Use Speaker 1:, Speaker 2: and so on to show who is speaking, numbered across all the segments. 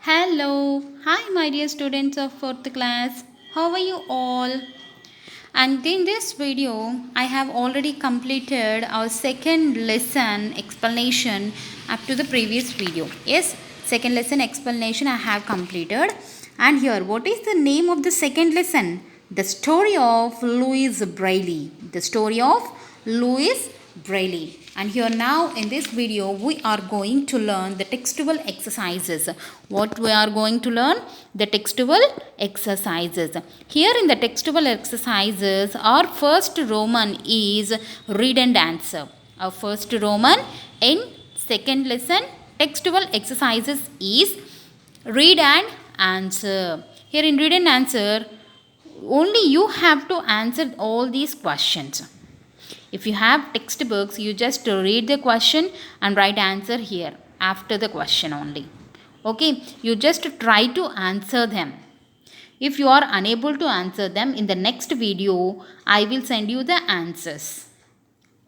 Speaker 1: Hello, hi, my dear students of 4th class. How are you all? And in this video, I have already completed our second lesson explanation up to the previous video. Yes, second lesson explanation I have completed. And here, what is the name of the second lesson? The story of Louis Braille. The story of Louis Braille. And here now in this video we are going to learn the textual exercises. What we are going to learn? The textual exercises. Here in the textual exercises, our first Roman is read and answer. Our first Roman in second lesson textual exercises is read and answer. Here in read and answer, only you have to answer all these questions. If you have textbooks, you just read the question and write answer here after the question only. Okay, you just try to answer them. If you are unable to answer them, in the next video, I will send you the answers.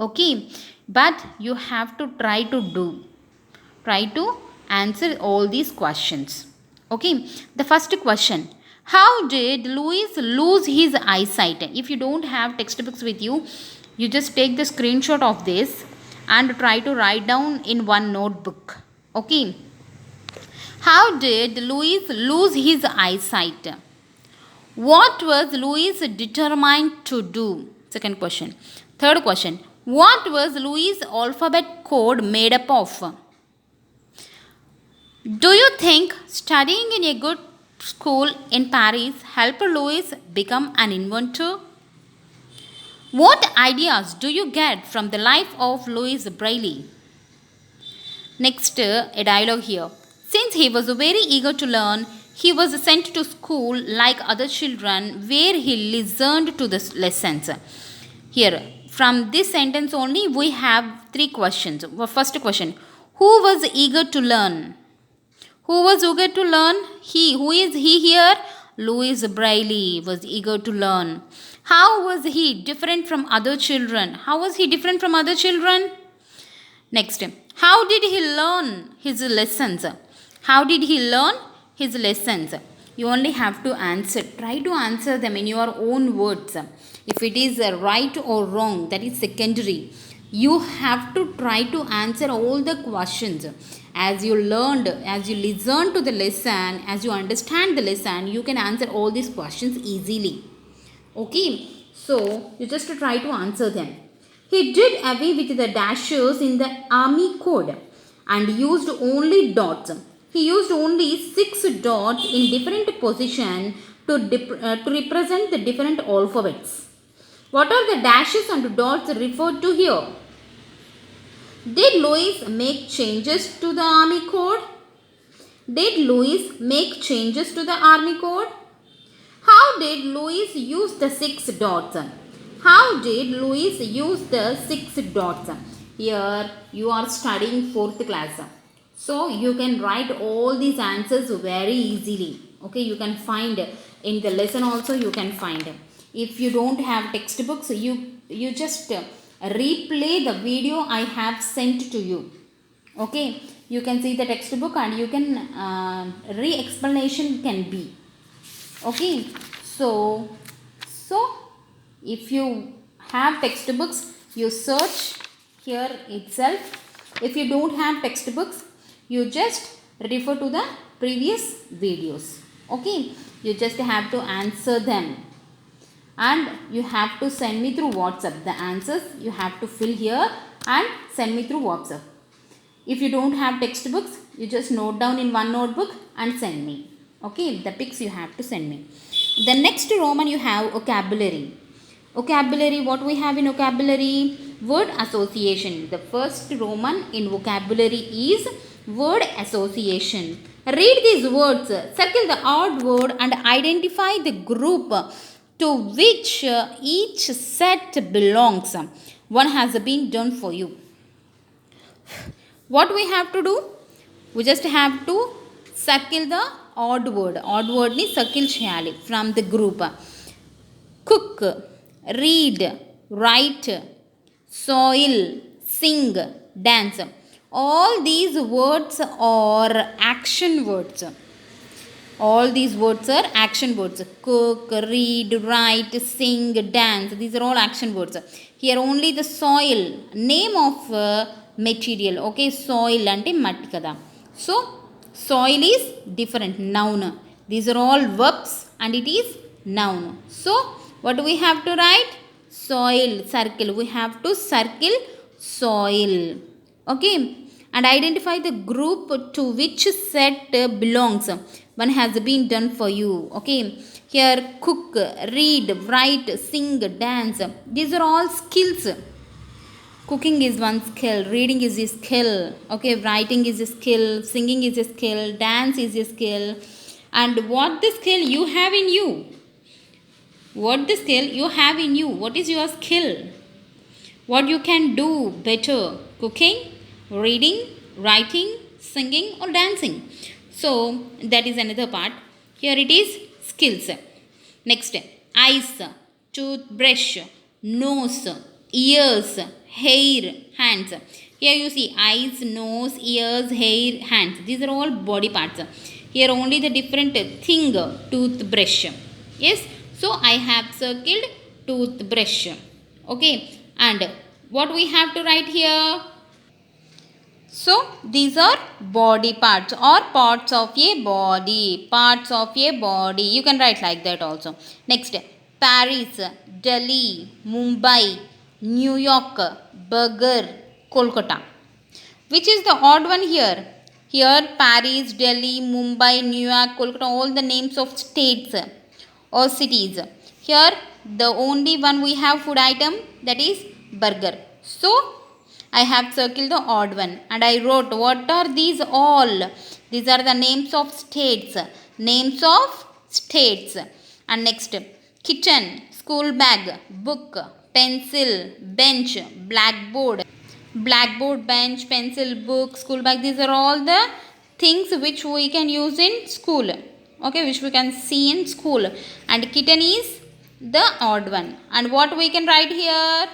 Speaker 1: Okay, but you have to try to answer all these questions. Okay, the first question: how did Louis lose his eyesight? If you don't have textbooks with you, you just take the screenshot of this and try to write down in one notebook. Okay, how did Louis lose his eyesight? What was Louis determined to do? Second question. Third question: what was Louis' alphabet code made up of? Do you think studying in a good school in Paris helped Louis become an inventor? What ideas do you get from the life of Louis Braille? Next, a dialogue here. Since he was very eager to learn, he was sent to school like other children where he listened to the lessons. Here, from this sentence only, we have three questions. First question: who was eager to learn? Who was eager to learn? He. Who is he here? Louis Braille was eager to learn. How was he different from other children? How was he different from other children? Next, how did he learn his lessons? How did he learn his lessons? You only have to answer. Try to answer them in your own words. If it is right or wrong, that is secondary. You have to try to answer all the questions. As you learned, as you listen to the lesson, as you understand the lesson, you can answer all these questions easily. Okay, so you just try to answer them. He did away with the dashes in the army code and used only dots. He used only 6 dots in different positions to represent the different alphabets. What are the dashes and dots referred to here? Did Louis make changes to the army code? Did Louis make changes to the army code? How did Louis use the 6 dots? How did Louis use the 6 dots? Here you are studying 4th class. So you can write all these answers very easily. Okay, you can find in the lesson also you can find. If you don't have textbooks, you just replay the video I have sent to you. Okay, you can see the textbook and you can re-explanation can be. Okay, so if you have textbooks, you search here itself. If you don't have textbooks, you just refer to the previous videos. Okay, you just have to answer them and you have to send me through WhatsApp. The answers you have to fill here and send me through WhatsApp. If you don't have textbooks, you just note down in one notebook and send me. Okay, the pics you have to send me. The next Roman you have vocabulary. Vocabulary, what we have in vocabulary? Word association. The first Roman in vocabulary is word association. Read these words, circle the odd word and identify the group to which each set belongs. One has been done for you. What we have to do? We just have to circle the odd word. Odd word ni circle cheyali from the group. Cook, read, write, soil, sing, dance. All these words are action words. All these words are action words. Cook, read, write, sing, dance. These are all action words. Here only the soil, name of material. Okay, soil ante matti kada. So soil is different, noun. These are all verbs and it is noun. So what do we have to write? Soil, circle. We have to circle soil. Okay, and identify the group to which set belongs. One has been done for you. Okay, here cook, read, write, sing, dance. These are all skills. Cooking is one skill, reading is a skill, okay, writing is a skill, singing is a skill, dance is a skill. And what the skill you have in you? What the skill you have in you? What is your skill? What you can do better? Cooking, reading, writing, singing or dancing. So that is another part. Here it is skills. Next, eyes, toothbrush, nose, ears, hair, hands. Here you see eyes, nose, ears, hair, hands. These are all body parts. Here only the different thing, toothbrush. Yes, so I have circled toothbrush. Okay, and what we have to write here? So these are body parts or parts of a body. Parts of a body. You can write like that also. Next, Paris, Delhi, Mumbai, New York, Burger, Kolkata. Which is the odd one here? Here Paris, Delhi, Mumbai, New York, Kolkata, all the names of states or cities. Here the only one we have food item, that is burger. So I have circled the odd one and I wrote what are these all? These are the names of states. Names of states. And next, kitchen, school bag, book, pencil, bench, blackboard. Blackboard, bench, pencil, book, school bag. These are all the things which we can use in school. Okay, which we can see in school. And kitten is the odd one. And what we can write here?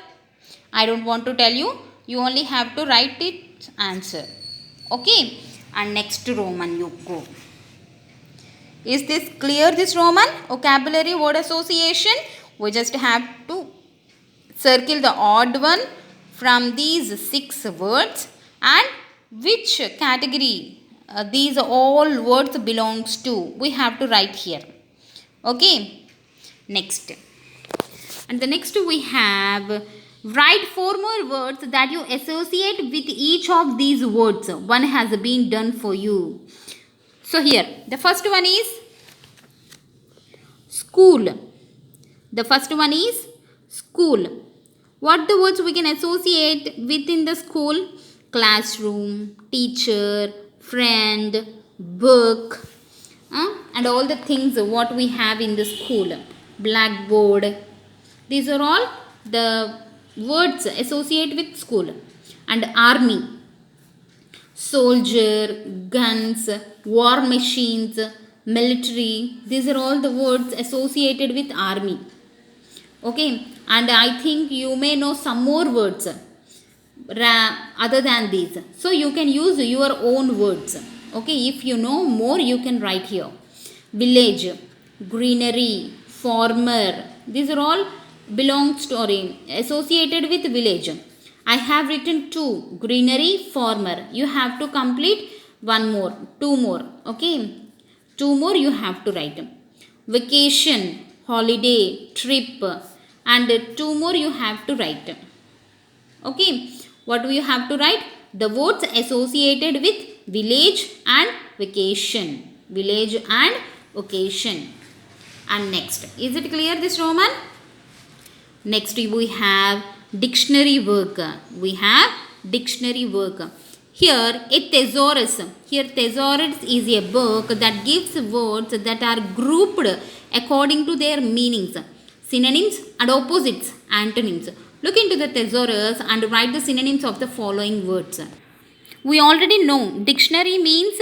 Speaker 1: I don't want to tell you. You only have to write its answer. Okay, and next Roman you go. Is this clear, this Roman? Vocabulary word association. We just have to circle the odd one from these 6 words and which category these all words belongs to. We have to write here. Okay, next. And the next we have write 4 more words that you associate with each of these words. One has been done for you. So here the first one is school. The first one is school. What the words we can associate within the school? Classroom, teacher, friend, book, and all the things what we have in the school. Blackboard. These are all the words associated with school. And army, soldier, guns, war machines, military. These are all the words associated with army. Okay, and I think you may know some more words other than these. So you can use your own words. Okay, if you know more, you can write here. Village, greenery, farmer. These are all belongs to or associated with village. I have written 2, greenery, farmer. You have to complete 1 more, 2 more. Okay, 2 more you have to write. Vacation, holiday, trip, and 2 more you have to write. Okay, what do you have to write? The words associated with village and vacation. Village and vacation. And next, is it clear, this Roman? Next we have dictionary work. We have dictionary work. Here a thesaurus. Here thesaurus is a book that gives words that are grouped according to their meanings, synonyms and opposites, antonyms. Look into the thesaurus and write the synonyms of the following words. We already know dictionary means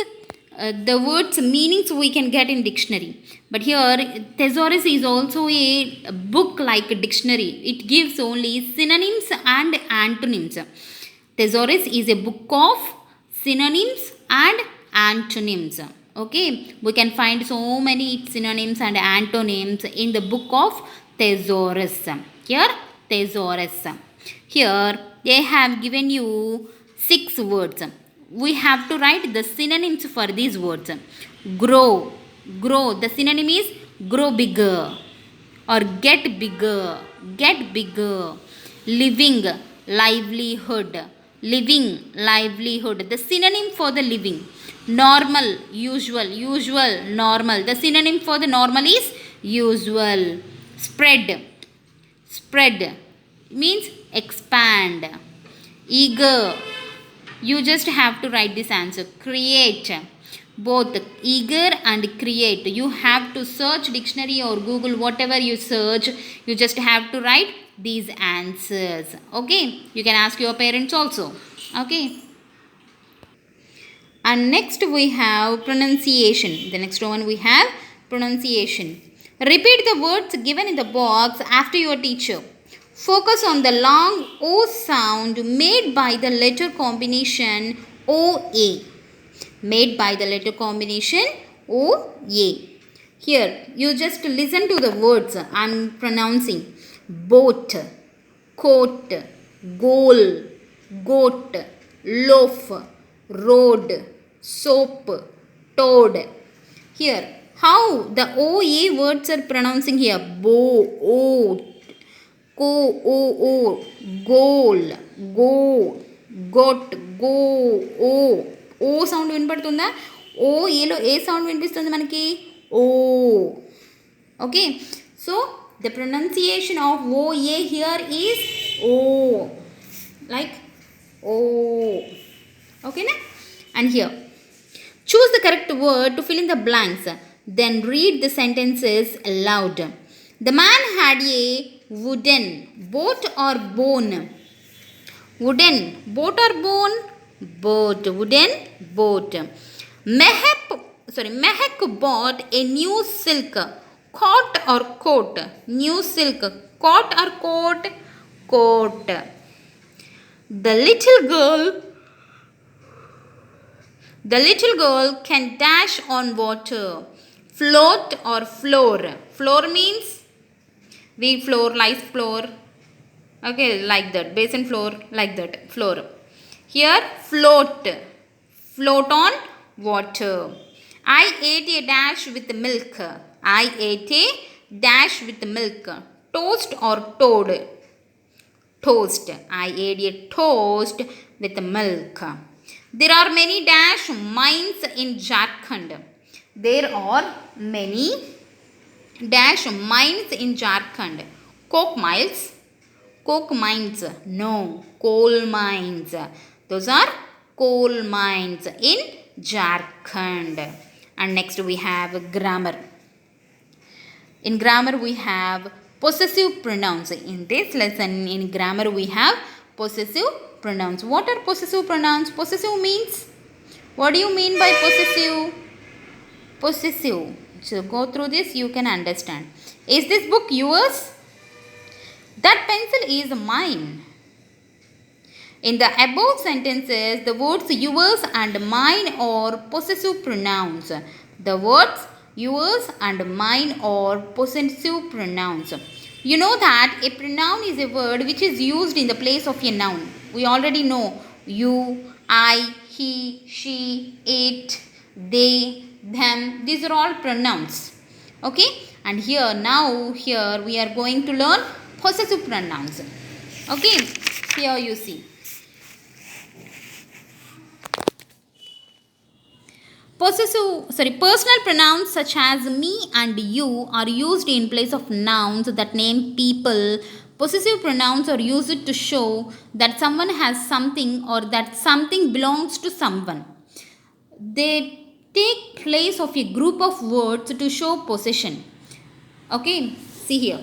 Speaker 1: the words meanings we can get in dictionary. But here thesaurus is also a book like a dictionary. It gives only synonyms and antonyms. Thesaurus is a book of synonyms and antonyms. Okay, we can find so many synonyms and antonyms in the book of thesaurus. Here, thesaurus. Here, they have given you 6 words. We have to write the synonyms for these words. Grow, grow. The synonym is grow bigger or get bigger, get bigger. Living, livelihood, living, livelihood. The synonym for the living. Normal, usual, usual, normal. The synonym for the normal is usual. Spread, spread means expand. Eager, you just have to write this answer. Create, both eager and create. You have to search dictionary or Google, whatever you search, you just have to write these answers. Okay, you can ask your parents also. Okay, and next we have pronunciation. The next one we have pronunciation. Repeat the words given in the box after your teacher. Focus on the long O sound made by the letter combination OA. Made by the letter combination OA. Here, you just listen to the words I am pronouncing. Boat, coat, goal, goat, loaf, road, soap, toad. Here, how the OA words are pronouncing here. Bo, o, ko, o, goal, go, got, go, o. O sound వినపడుతుందా? O ఏలో ఏ sound వినిపిస్తుంది మనకి? O. Okay, so the pronunciation of O A here is O, like O. ఓకేనా? And here choose the correct word to fill in the blanks, then read the sentences aloud. The man had a wooden boat or bone. Wooden boat or bone? Boat. Wooden boat. Mehak bought a new silk coat or coat. New silk coat or coat? Coat. The little girl can dash on water. Float or floor? Floor means we floor, lice floor. Okay, like that. Basin floor, like that. Floor. Here, float. Float on water. I ate a dash with milk. I ate a dash with milk. Toast or toad? Toast. I ate a toast with milk. There are many dash mines in Jharkhand. There are many dash mines in Jharkhand. Coke mines? Coke mines. No. Coal mines. Those are coal mines in Jharkhand. And next we have grammar. In grammar we have possessive pronouns. In this lesson in grammar we have possessive pronouns. What are possessive pronouns? Possessive means, what do you mean by possessive? Possessive. So go through this, you can understand. Is this book yours? That pencil is mine. In the above sentences, the words yours and mine are possessive pronouns. The words yours and mine are possessive pronouns. You know that a pronoun is a word which is used in the place of a noun. We already know you, I, he, she, it, they, them. These are all pronouns. Okay, and here we are going to learn possessive pronouns. Okay, here you see. Personal pronouns such as me and you are used in place of nouns that name people. Possessive pronouns are used to show that someone has something or that something belongs to someone. They take place of a group of words to show possession. Okay, see here.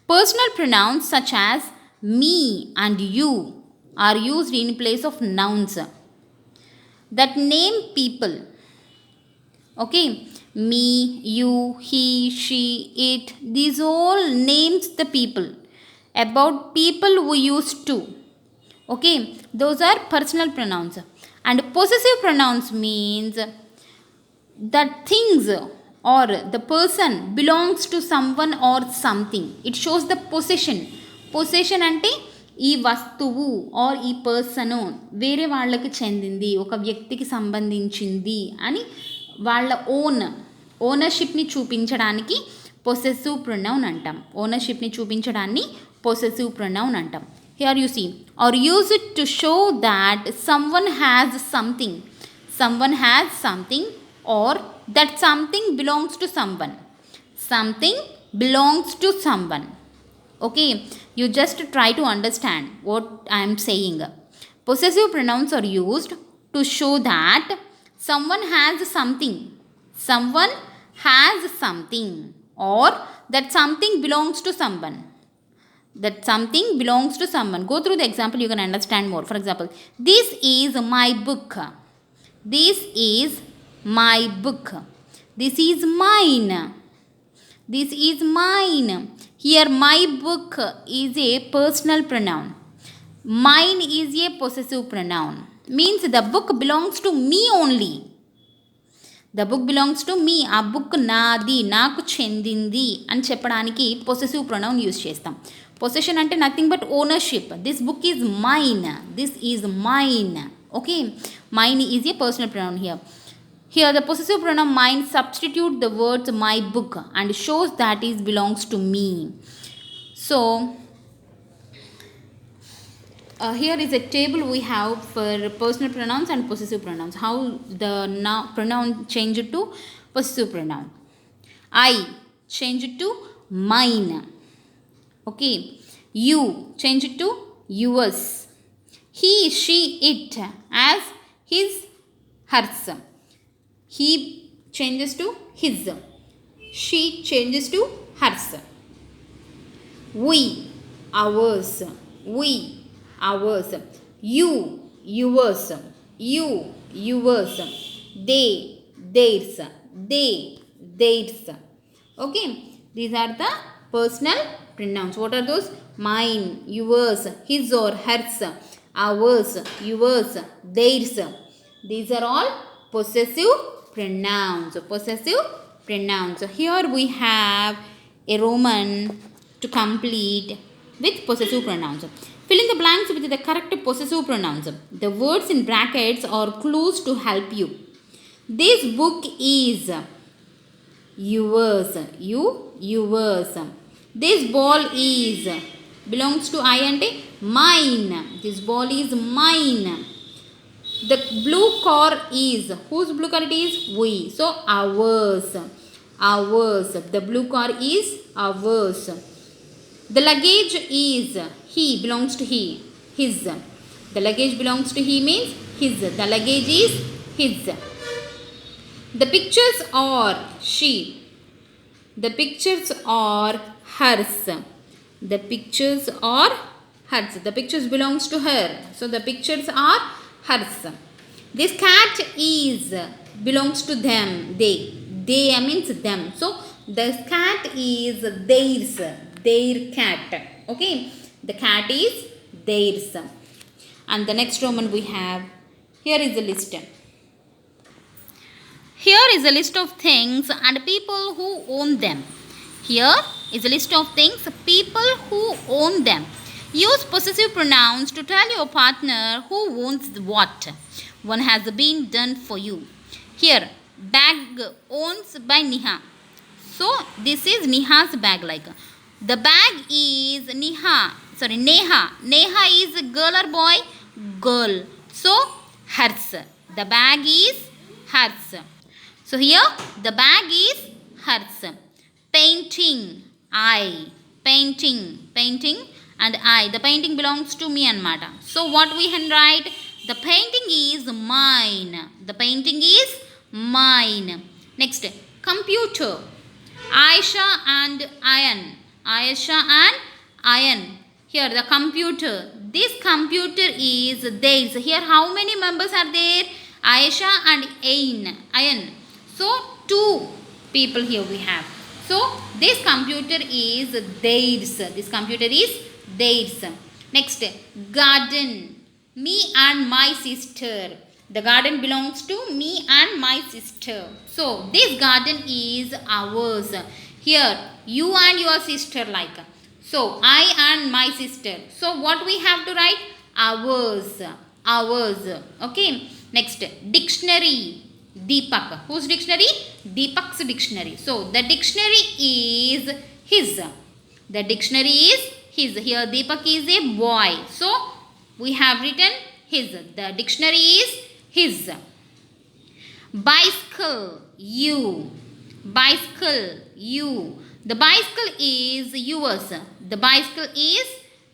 Speaker 1: Personal pronouns such as me and you are used in place of nouns that name people. Okay, me, you, he, she, it. These all names the people. About people we use to. Okay, those are personal pronouns. And possessive pronouns means that things or the person belongs to someone or something. It shows the possession. Possession అంటే ఈ వస్తువు are ఈ person వేరే వాళ్ళకి చెందింది, ఒక వ్యక్తికి సంబంధించింది అని వాళ్ళ ఓనర్షిప్ని చూపించడానికి పొసెసివ్ ప్రొనౌన్ అంటాం. ఓనర్షిప్ని చూపించడాన్ని పొసెసివ్ ప్రొనౌన్ అంటాం. Here you see are use it to show that someone has something, someone has something, or that something belongs to someone, something belongs to someone. Okay, you just try to understand what I am saying. Possessive pronouns are used to show that someone has something, someone has something, or that something belongs to someone, that something belongs to someone. Go through the example, you can understand more. For example, this is my book, this is my book, this is mine, this is mine. Here my book is a personal pronoun, mine is a possessive pronoun, means the book belongs to me only, the book belongs to me. ఆ book నాది, నాకు చెందింది అని చెప్పడానికి possessive pronoun use చేస్తాం. Possession అంటే nothing but ownership. This book is mine, this is mine. Okay, mine is a personal pronoun here. Here the possessive pronoun mine substitute the words my book and shows that it belongs to me. So here is a table we have for personal pronouns and possessive pronouns. How the pronoun change to possessive pronoun. I change to mine. Okay. You change to yours. He, she, it as his, hers. He changes to his. She changes to hers. We, ours. We, ours. You, yours. You, yours. They, theirs. They, theirs. Okay, these are the personal pronouns. What are those? Mine, yours, his or hers, ours, yours, theirs. These are all possessive pronouns. Possessive pronouns. Here we have a Roman to complete with possessive pronouns. Fill in the blanks with the correct possessive pronouns. The words in brackets are clues to help you. This book is yours. You, yours. This ball is belongs to I and mine. This ball is mine. The blue car is, whose blue car it is? We. So ours. Ours. The blue car is ours. The luggage is, he belongs to he, his. The luggage belongs to he means his. The luggage is his. The pictures are she. The pictures are hers. The pictures are hers. The pictures belongs to her. So the pictures are hers. This cat is, belongs to them, they. They means them. So this cat is theirs, their cat. Okay, the cat is theirs. And the next Roman we have, here is the list. Here is a list of things and people who own them. Here is a list of things, people who own them. Use possessive pronouns to tell your partner who owns what. One has been done for you. Here, bag owns by Neha. So this is Neha's bag. Like the bag is Neha. Neha is girl or boy? Girl. So hers. The bag is hers. So here the bag is hers. Painting, I. Painting and I. The painting belongs to me and Mata. So what we can write? The painting is mine. The painting is mine. Next, computer. Aisha and Ayan. Aisha and Ayan. Here the computer. This computer is theirs. Here how many members are there? Aisha and Ayan. So two people here we have. So this computer is theirs. This computer is theirs. Next, garden. Me and my sister. The garden belongs to me and my sister. So this garden is ours. Here you and your sister like. So I and my sister. So what we have to write? Ours. Ours. Okay. Next, dictionary. Deepak. Whose dictionary? Deepak's dictionary. So the dictionary is his. The dictionary is his. Here Deepak is a boy. So we have written his. The dictionary is his. Bicycle. You. Bicycle. You. The bicycle is yours. The bicycle is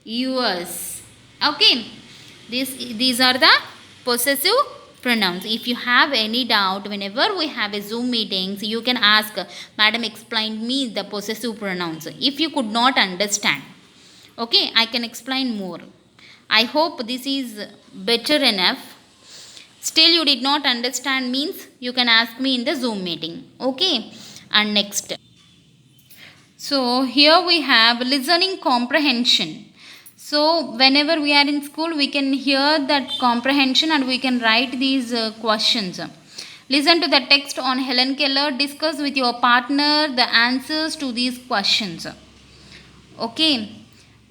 Speaker 1: yours. Okay. These are the possessive pronouns. If you have any doubt, whenever we have a Zoom meetings, you can ask, Madam, explain me the possessive pronouns. If you could not understand, okay, I can explain more. I hope this is better enough. Still you did not understand means you can ask me in the Zoom meeting. Okay. And next. So here we have listening comprehension. So whenever we are in school, we can hear that comprehension and we can write these questions. Listen to the text on Helen Keller. Discuss with your partner the answers to these questions. Okay.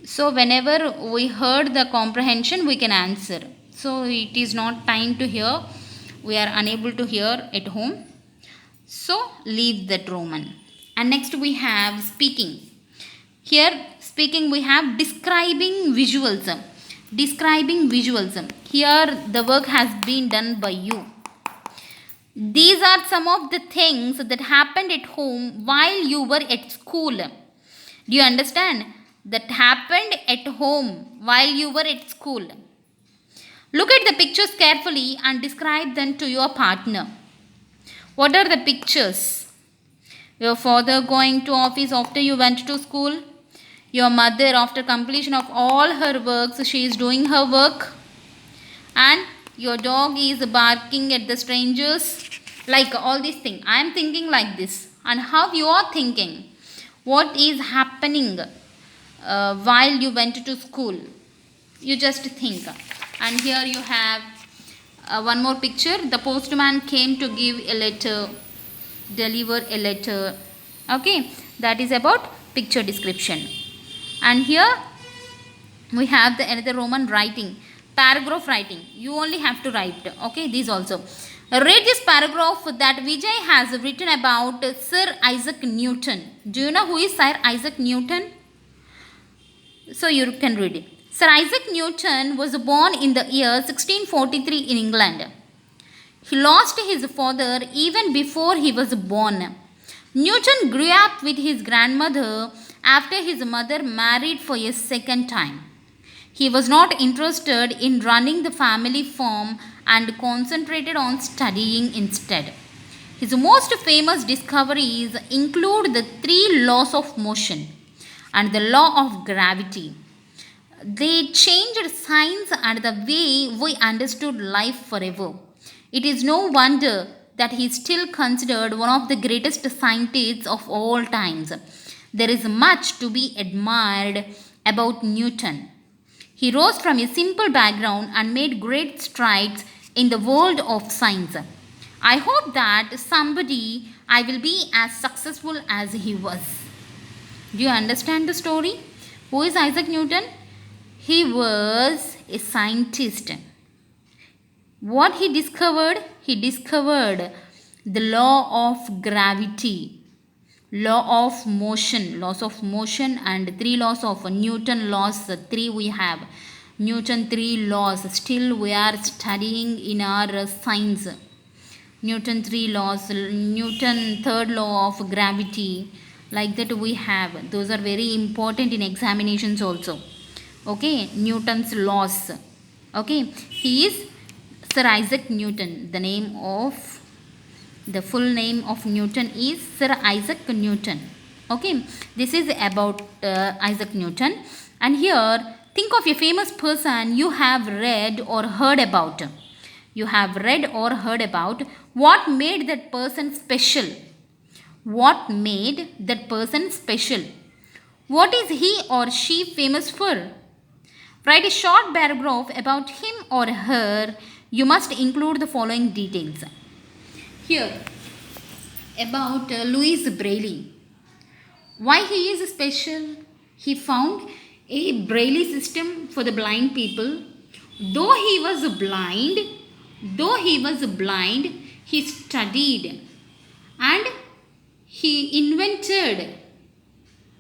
Speaker 1: So whenever we heard the comprehension, we can answer. So it is not time to hear. We are unable to hear at home. So leave that Roman. And next we have speaking. Here speaking we have describing visuals. Describing visuals. Here the work has been done by you. These are some of the things that happened at home while you were at school. Do you understand? That happened at home while you were at school. Look at the pictures carefully and describe them to your partner. What are the pictures? Your father going to office after you went to school. Your mother after completion of all her works, she is doing her work. And your dog is barking at the strangers. Like all these things. I am thinking like this. And how you are thinking? What is happening while you went to school? You just think. And here you have one more picture. The postman came to give a letter, deliver a letter. Okay, that is about picture description. And here we have the another Roman writing, paragraph writing. You only have to write. Okay, these also. Read this paragraph that Vijay has written about Sir Isaac Newton. Do you know who is Sir Isaac Newton? So you can read it. Sir Isaac Newton was born in the year 1643 in England. He lost his father even before he was born. Newton grew up with his grandmother after his mother married for a second time. He was not interested in running the family farm and concentrated on studying instead. His most famous discoveries include the 3 laws of motion and the law of gravity. They changed science and the way we understood life forever. It is no wonder that he is still considered one of the greatest scientists of all times. There is much to be admired about Newton. He rose from a simple background and made great strides in the world of science. I hope that someday I will be as successful as he was. Do you understand the story? Who is Isaac Newton? He was a scientist. What he discovered? He discovered the law of gravity, law of motion, laws of motion and 3 laws of Newton laws. 3 we have. Newton 3 laws. Still we are studying in our science. Newton 3 laws, Newton 3rd law of gravity. Like that we have. Those are very important in examinations also. Okay, Newton's laws. Okay, he is Sir Isaac Newton. The full name of Newton is Sir Isaac Newton. Okay, this is about Isaac Newton. And here, think of a famous person you have read or heard about. You have read or heard about. What made that person special? What made that person special? What is he or she famous for? Write a short paragraph about him or her You must include the following details. Here, about Louis Braille. Why he is special? He found a Braille system for the blind people. Though he was blind, though he was blind, he studied and he invented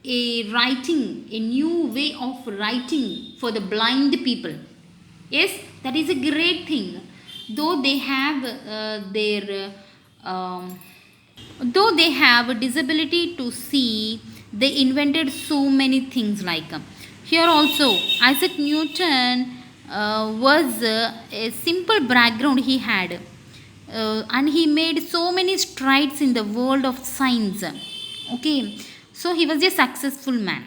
Speaker 1: a writing, a new way of writing for the blind people. Yes, that is a great thing. Though they have their though they have a disability to see, they invented so many things like here also Isaac Newton was a simple background he had, and he made so many strides in the world of science. Okay, so he was a successful man.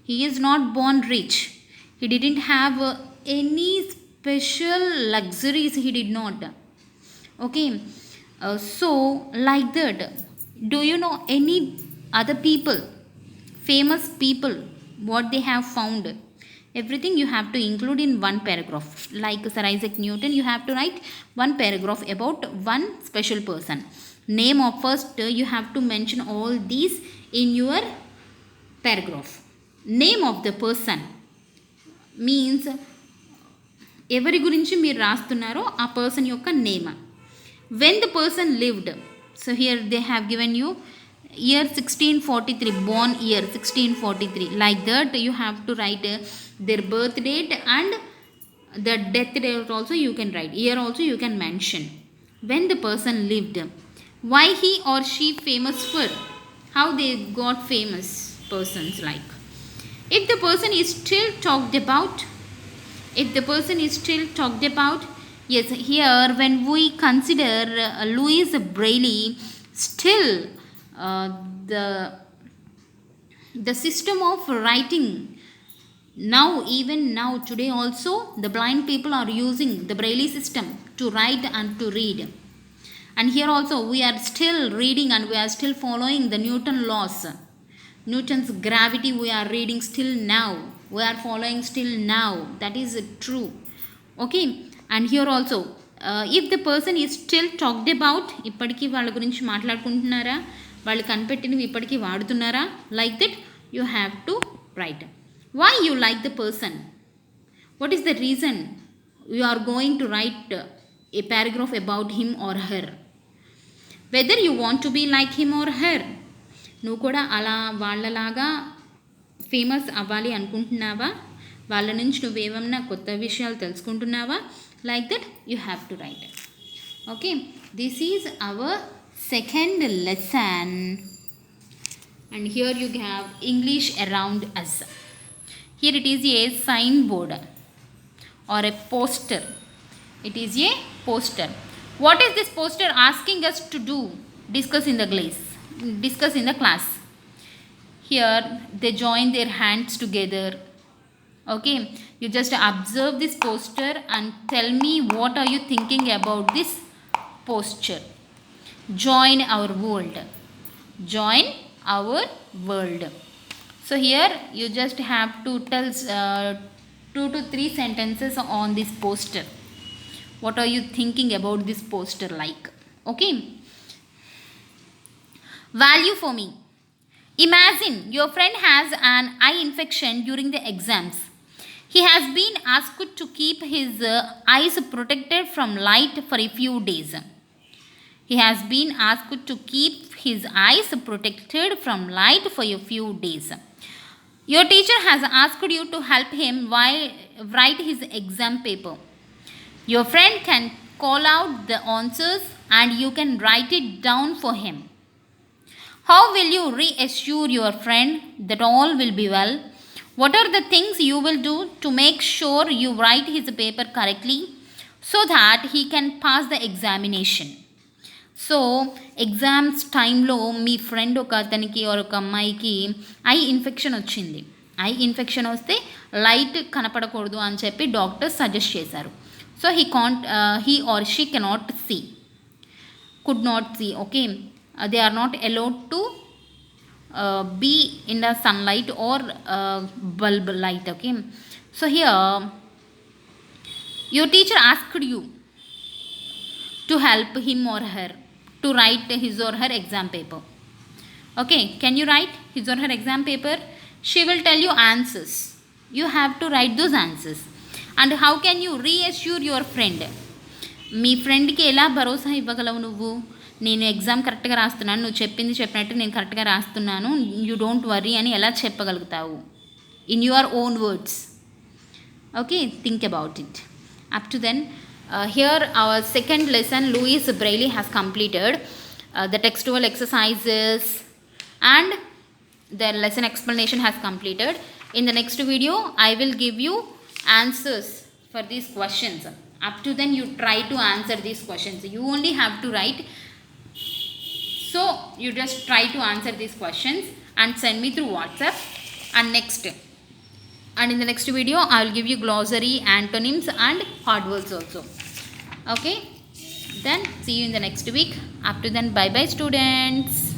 Speaker 1: He is not born rich. He didn't have any special luxuries. He did not. Okay, so like that. Do you know any other people, famous people, what they have found? Everything you have to include in one paragraph. Like Sir Isaac Newton, you have to write one paragraph about one special person. Name of first, you have to mention all these in your paragraph. Name of the person means ఎవరి గురించి మీరు రాస్తున్నారో ఆ person యొక్క name. When the person lived, so here they have given you year 1643, born year 1643, like that you have to write their birth date and the death date also you can write, year also you can mention. When the person lived, why he or she famous for, how they got famous persons. Like if the person is still talked about, if the person is still talked about, yes, here when we consider Louis Braille, still the system of writing now, even now today also, the blind people are using the Braille system to write and to read. And here also we are still reading and we are still following the Newton laws. Newton's gravity we are reading still now, we are following still now. That is true. Okay, and here also if the person is still talked about, ఇప్పటికీ వాళ్ళ గురించి మాట్లాడుకుంటున్నారా, వాళ్ళు కనిపెట్టినవి ఇప్పటికీ వాడుతున్నారా, like that you have to write. Why you like the person, what is the reason you are going to write a paragraph about him or her. Whether you want to be like him or her, నువ్వు కూడా అలా వాళ్ళలాగా famous అవ్వాలి అనుకుంటున్నావా, వాళ్ళ నుంచి నువ్వేమన్నా కొత్త విషయాలు తెలుసుకుంటున్నావా, like that you have to write. Okay, this is our second lesson, and here you have English around us. Here it is a signboard or a poster. It is a poster. What is this poster asking us to do? Discuss in the class. Discuss in the class. Here they join their hands together. Okay, you just observe this poster and tell me what are you thinking about this poster. Join our world. Join our world. So here you just have to tell 2 to 3 sentences on this poster. What are you thinking about this poster like? Okay. Value for me. Imagine your friend has an eye infection during the exams. He has been asked to keep his eyes protected from light for a few days. He has been asked to keep his eyes protected from light for a few days. Your teacher has asked you to help him write his exam paper. Your friend can call out the answers and you can write it down for him. How will you reassure your friend that all will be well? What are the things you will do to make sure you write his paper correctly so that he can pass the examination? So exams టైంలో మీ friend ఒక అతనికి ఒక అమ్మాయికి eye infection వచ్చింది. Eye infection వస్తే light కనపడకూడదు అని చెప్పి డాక్టర్ సజెస్ట్ చేశారు. So he or she cannot see, could not see. Okay, they are not allowed to be in the sunlight or bulb light. Okay, so here your teacher asked you to help him or her to write his or her exam paper. Okay, can you write his or her exam paper? She will tell you answers. You have to write those answers. And how can you reassure your friend? మీ ఫ్రెండ్కి ఎలా భరోసా ఇవ్వగలవు నువ్వు? నేను exam కరెక్ట్గా రాస్తున్నాను, నువ్వు చెప్పినట్టు నేను కరెక్ట్గా రాస్తున్నాను, యూ డోంట్ వర్రీ అని ఎలా చెప్పగలుగుతావు? In your own words. Okay, think about it. Up to then, here our second lesson Louis Braille has completed the textual exercises and the lesson explanation has completed. In the next video I will give you answers for these questions. Up to then you try to answer these questions. You only have to write, so you just try to answer these questions and send me through WhatsApp. And in the next video I will give you glossary, antonyms and hard words also. Okay, then see you in the next week. Up to then, bye bye students.